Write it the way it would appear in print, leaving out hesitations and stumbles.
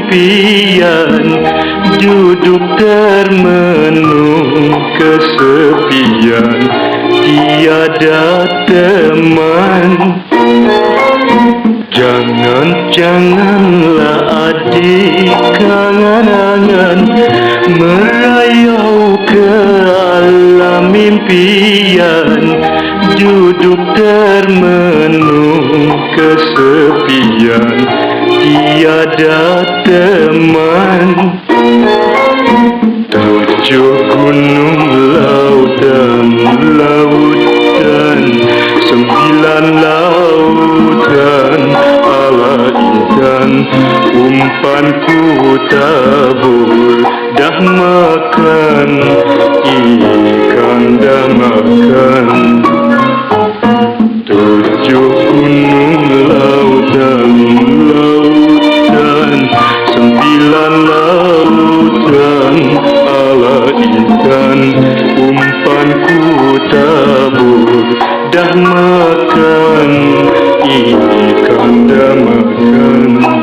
impian, duduk termenung kesepian, tiada teman. Janganlah adik kangen-angan merayau ke alam impian, duduk termenung kesepian, tiada teman. 7 gunung lautan, 9 lautan ala intan, umpanku tabur dah makan, ikan dah makan. 7 gunung lautan, 9 lautan ala intan, umpanku tabur dah makan, ikan dah makan.